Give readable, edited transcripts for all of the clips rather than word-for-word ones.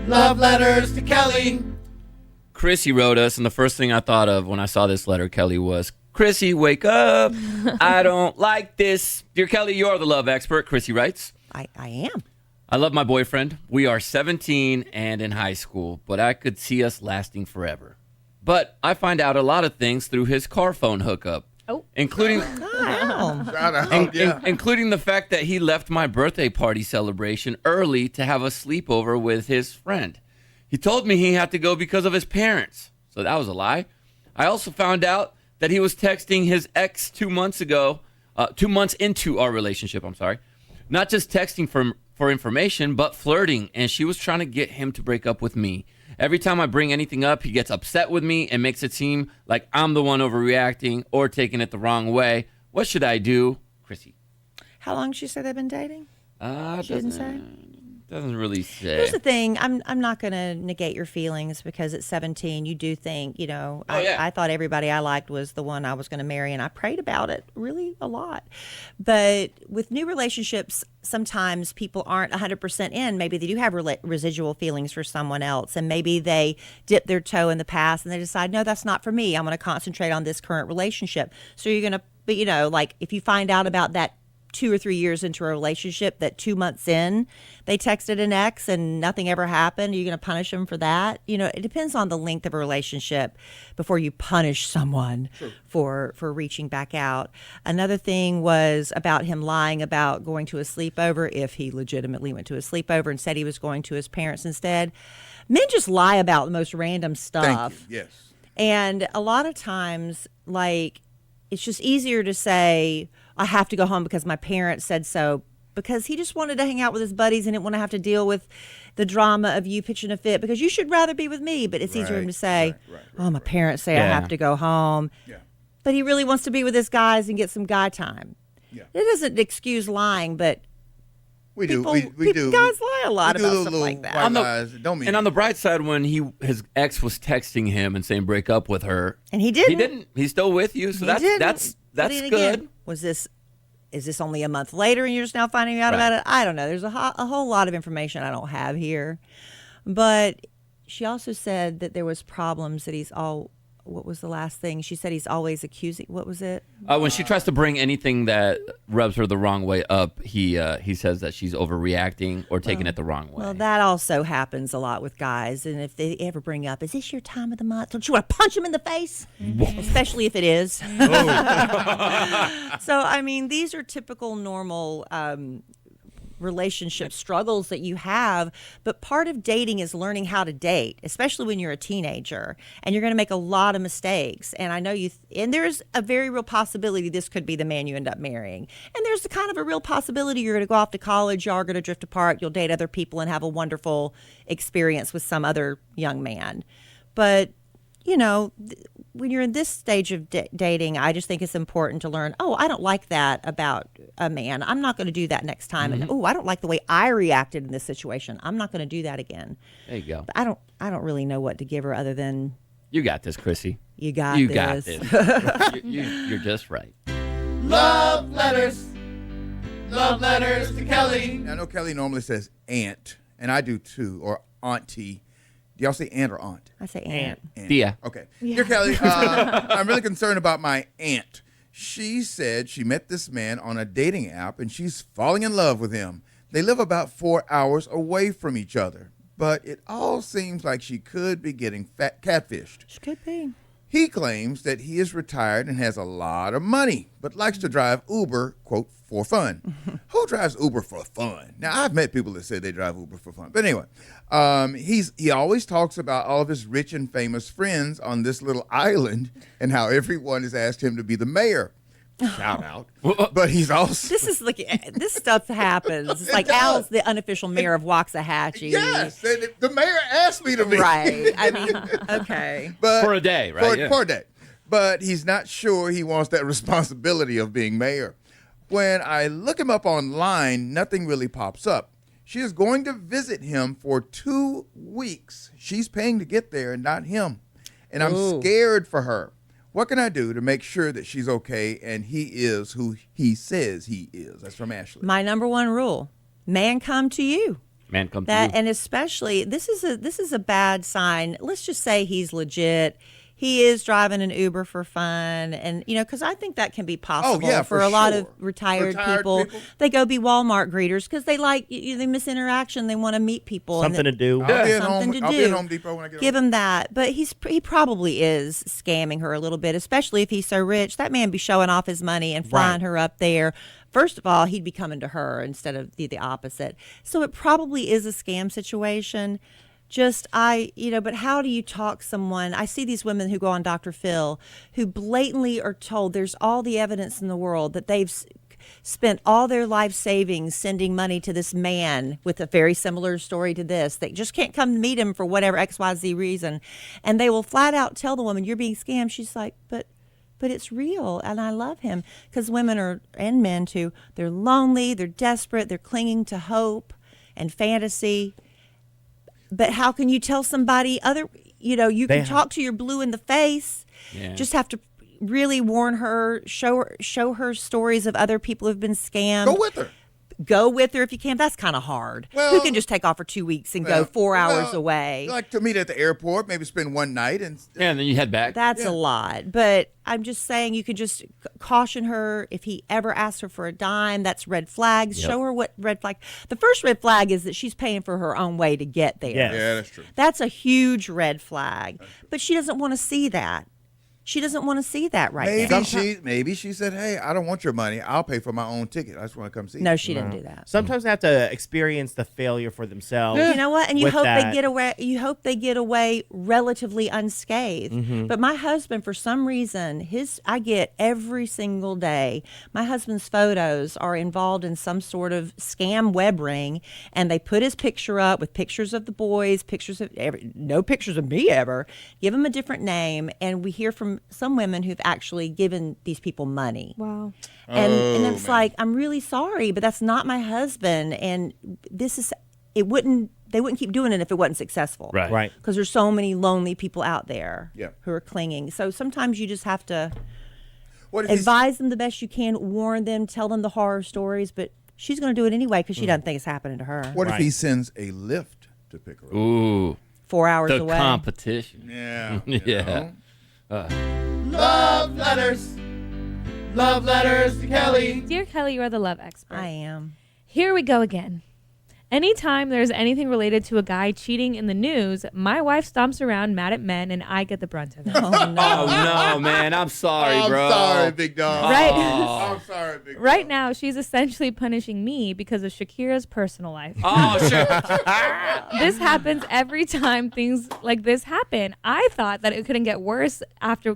Love letters to Kellie. Chrissy wrote us, and the first thing I thought of when I saw this letter, Kellie, was, Chrissy, wake up. I don't like this. Dear Kellie, you're the love expert. Chrissy writes. I am. I love my boyfriend. We are 17 and in high school, but I could see us lasting forever. But I find out a lot of things through his car phone hookup. Including including the fact that he left my birthday party celebration early to have a sleepover with his friend. He told me he had to go because of his parents, so that was a lie. I also found out that he was texting his ex 2 months ago, 2 months into our relationship, not just texting for information, but flirting, and she was trying to get him to break up with me. Every time I bring anything up, he gets upset with me and makes it seem like I'm the one overreacting or taking it the wrong way. What should I do? Chrissy. How long did she say they've been dating? She didn't say? Doesn't really say. Here's the thing. I'm not going to negate your feelings because at 17, you do think, I thought everybody I liked was the one I was going to marry, and I prayed about it really a lot. But with new relationships, sometimes people aren't 100% in. Maybe they do have residual feelings for someone else, and maybe they dip their toe in the past and they decide, no, that's not for me. I'm going to concentrate on this current relationship. So you're going to, like if you find out about that 2 or 3 years into a relationship that 2 months in they texted an ex and nothing ever happened, are you going to punish them for that? It depends on the length of a relationship before you punish someone for reaching back out. Another thing was about him lying about going to a sleepover, if he legitimately went to a sleepover and said he was going to his parents instead. Men just lie about the most random stuff. Thank you. Yes. And a lot of times, it's just easier to say, I have to go home because my parents said so, because he just wanted to hang out with his buddies and didn't want to have to deal with the drama of you pitching a fit because you should rather be with me. But it's easier for him to say, my parents say I have to go home. Yeah. But he really wants to be with his guys and get some guy time. Yeah. It doesn't excuse lying, but we do. Guys lie a lot about stuff like that. On the bright side, when his ex was texting him and saying break up with her, and he didn't. He's still with you, so that's good. Again, is this only a month later and you're just now finding out about it? I don't know. There's a whole lot of information I don't have here. But she also said that there was problems that what was the last thing? She said he's always accusing. What was it? When she tries to bring anything that rubs her the wrong way up, he says that she's overreacting or taking it the wrong way. Well, that also happens a lot with guys. And if they ever bring up, is this your time of the month? Don't you want to punch him in the face? Especially if it is. So, these are typical normal relationship struggles that you have, but part of dating is learning how to date, especially when you're a teenager, and you're going to make a lot of mistakes. And I know and there's a very real possibility this could be the man you end up marrying, and there's kind of a real possibility you're going to go off to college, y'all are going to drift apart, you'll date other people and have a wonderful experience with some other young man. But when you're in this stage of dating, I just think it's important to learn, I don't like that about a man. I'm not going to do that next time. Mm-hmm. And, I don't like the way I reacted in this situation. I'm not going to do that again. There you go. But I don't really know what to give her other than... You got this, Chrissy. You got this. You're just right. Love letters to Kellie. I know Kellie normally says aunt, and I do too, or auntie. Do y'all say aunt or aunt? I say aunt. Yeah. Okay. Yeah. Dear Kellie, I'm really concerned about my aunt. She said she met this man on a dating app and she's falling in love with him. They live about 4 hours away from each other, but it all seems like she could be getting catfished. She could be. He claims that he is retired and has a lot of money, but likes to drive Uber, quote, for fun. Who drives Uber for fun? Now, I've met people that say they drive Uber for fun. But anyway, he always talks about all of his rich and famous friends on this little island and how everyone has asked him to be the mayor. Shout out. But he's also... This stuff happens. It's like Al's the unofficial mayor of Waxahachie. Yes. And the mayor asked me to be. Right. Okay. But for a day, right? For a day. But he's not sure he wants that responsibility of being mayor. When I look him up online, nothing really pops up. She is going to visit him for 2 weeks. She's paying to get there and not him. And I'm scared for her. What can I do to make sure that she's okay and he is who he says he is? That's from Ashley. My number one rule, man come to you. Man come that, through. and especially this is a bad sign. Let's just say he's legit. He is driving an Uber for fun, and because I think that can be possible for a lot of sure. retired people. They go be Walmart greeters because they like they miss interaction. They want to meet people. Something to do. I'll be at Something home. to I'll be at do. Home Depot when I get Give home. him that, but he probably is scamming her a little bit, especially if he's so rich. That man be showing off his money and flying her up there. First of all, he'd be coming to her instead of the opposite. So it probably is a scam situation. But how do you talk someone? I see these women who go on Dr. Phil who blatantly are told there's all the evidence in the world that they've spent all their life savings sending money to this man with a very similar story to this. They just can't come meet him for whatever XYZ reason. And they will flat out tell the woman, you're being scammed. She's like, but it's real, and I love him. Because women and men too, they're lonely, they're desperate, they're clinging to hope and fantasy. But how can you tell somebody you can talk to your blue in the face. Yeah. Just have to really warn her, show her stories of other people who've been scammed. Go with her If you can. That's kind of hard. Well, Who can just take off for 2 weeks and go 4 hours away? Like to meet at the airport, maybe spend one night and And then you head back. That's a lot. But I'm just saying you could just caution her if he ever asks her for a dime. That's red flags. Yep. Show her what red flag. The first red flag is that she's paying for her own way to get there. Yes. Yeah, that's true. That's a huge red flag. But she doesn't want to see that. She doesn't want to see that right now. Maybe she said, "Hey, I don't want your money. I'll pay for my own ticket. I just want to come see you." No, she didn't do that. Sometimes they have to experience the failure for themselves. You know what? And you with hope that. they get away. You hope they get away relatively unscathed. Mm-hmm. But my husband, for some reason, I get every single day. My husband's photos are involved in some sort of scam web ring, and they put his picture up with pictures of the boys, no pictures of me ever. Give him a different name, and we hear from some women who've actually given these people money. Wow. And it's like, I'm really sorry, but that's not my husband. And they wouldn't keep doing it if it wasn't successful. Right. Because there's so many lonely people out there Yeah. who are clinging. So sometimes you just have to What if he's- advise them the best you can, warn them, tell them the horror stories, but she's going to do it anyway because she doesn't think it's happening to her. What if Right. he sends a lift to pick her up? Ooh. 4 hours The away. competition. Yeah. Yeah. Love letters. Love letters to Kelly. Dear Kelly, you are the love expert. I am. Here we go again. Anytime there's anything related to a guy cheating in the news, my wife stomps around mad at men and I get the brunt of it. Oh, no. Oh no, man! I'm sorry, I'm bro. sorry, big dog. Right. I'm sorry, big dog. Right now, she's essentially punishing me because of Shakira's personal life. Oh sure. This happens every time things like this happen. I thought that it couldn't get worse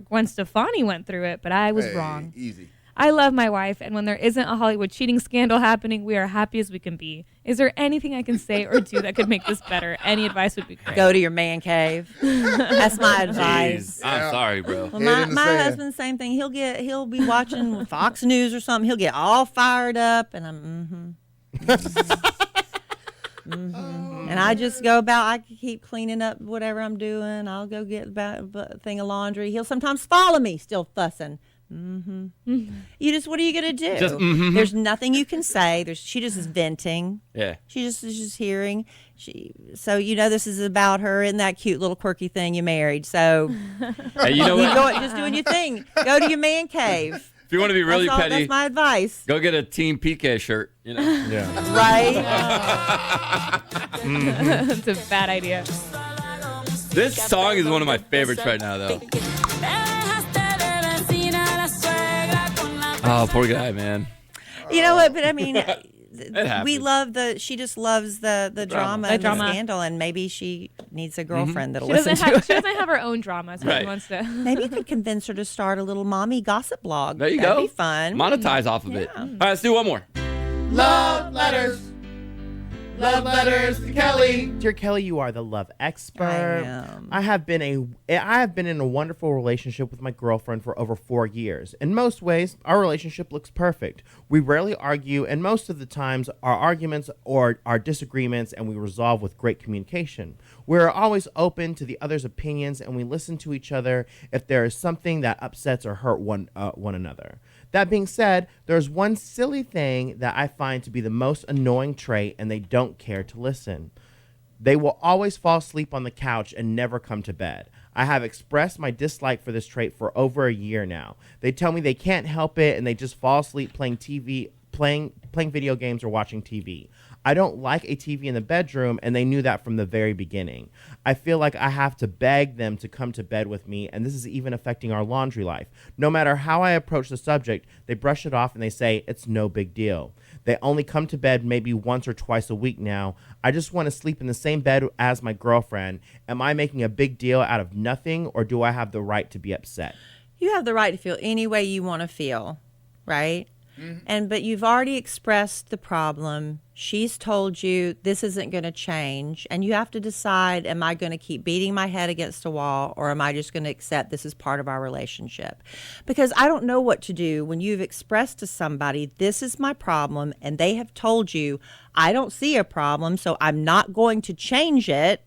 when Stefani went through it, but I was Hey, wrong. Easy. I love my wife, and when there isn't a Hollywood cheating scandal happening, we are happy as we can be. Is there anything I can say or do that could make this better? Any advice would be great. Go to your man cave. That's my advice. Jeez. I'm sorry, bro. Well, Head in the my sand. husband, same thing. He'll be watching Fox News or something. He'll get all fired up, and I'm and I just go about. I keep cleaning up whatever I'm doing. I'll go get a thing of laundry. He'll sometimes follow me, still fussing. You just, what are you gonna do? Just, There's nothing you can say. She just is venting. Yeah. She just is just hearing. So this is about her and that cute little quirky thing you married. So Hey, you know what? just doing your thing. Go to your man cave. If you want to be really That's petty, that's my advice. go get a Team PK shirt. Yeah. Right? It's a bad idea. This song is one of my favorites right now, though. Oh, poor guy, man. You know what? But I mean, happens. we love she just loves the drama The and drama. the scandal, and maybe she needs a girlfriend that'll She listen doesn't, to have, it. she doesn't have her own drama, so Right. she wants to. Maybe you could convince her to start a little mommy gossip blog. There you That'd go. be fun. Monetize off of it. Yeah. All right, let's do one more. Love letters. Love letters to Kelly. Dear Kelly, you are the love expert. I am. I have been in a wonderful relationship with my girlfriend for over 4 years. In most ways, our relationship looks perfect. We rarely argue, and most of the times our arguments or our disagreements and we resolve with great communication. We're always open to the other's opinions, and we listen to each other if there is something that upsets or hurt one another. That being said, there's one silly thing that I find to be the most annoying trait, and they don't care to listen. They will always fall asleep on the couch and never come to bed. I have expressed my dislike for this trait for over a year now. They tell me they can't help it and they just fall asleep playing video games or watching TV. I don't like a TV in the bedroom, and they knew that from the very beginning. I feel like I have to beg them to come to bed with me, and this is even affecting our laundry life. No matter how I approach the subject, they brush it off and they say it's no big deal. They only come to bed maybe once or twice a week now. I just want to sleep in the same bed as my girlfriend. Am I making a big deal out of nothing, or do I have the right to be upset? You have the right to feel any way you want to feel, right? But you've already expressed the problem. She's told you this isn't going to change, and you have to decide, am I going to keep beating my head against a wall, or am I just going to accept this is part of our relationship? Because I don't know what to do when you've expressed to somebody, this is my problem, and they have told you, I don't see a problem, so I'm not going to change it.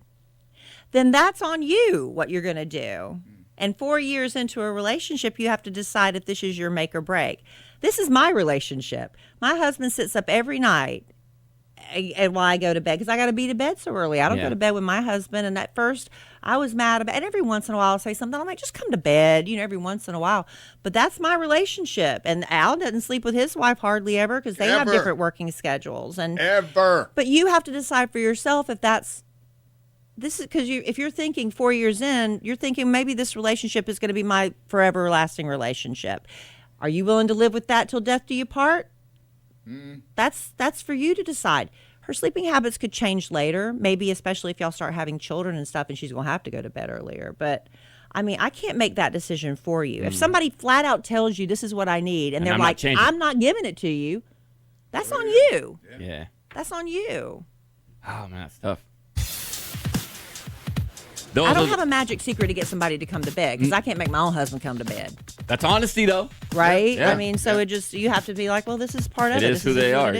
Then that's on you, what you're going to do. And 4 years into a relationship, you have to decide if this is your make or break. This is my relationship. My husband sits up every night and while I go to bed, because I got to be to bed so early. I don't go to bed with my husband. And at first, I was mad about it. And every once in a while, I'll say something. I'm like, just come to bed, every once in a while. But that's my relationship. And Al doesn't sleep with his wife hardly ever because they have different working schedules. But you have to decide for yourself if that's. This is because if you're thinking 4 years in, you're thinking maybe this relationship is going to be my forever lasting relationship. Are you willing to live with that till death do you part? That's for you to decide. Her sleeping habits could change later, maybe especially if y'all start having children and stuff, and she's going to have to go to bed earlier. But I mean, I can't make that decision for you. If somebody flat out tells you this is what I need, and they're like, I'm not giving it to you, that's on you. Yeah. That's on you. Oh man, that's tough. I don't have a magic secret to get somebody to come to bed because I can't make my own husband come to bed. That's honesty, though. Right? Yeah. I mean, so it just, you have to be like, well, this is part of it. It is who they are.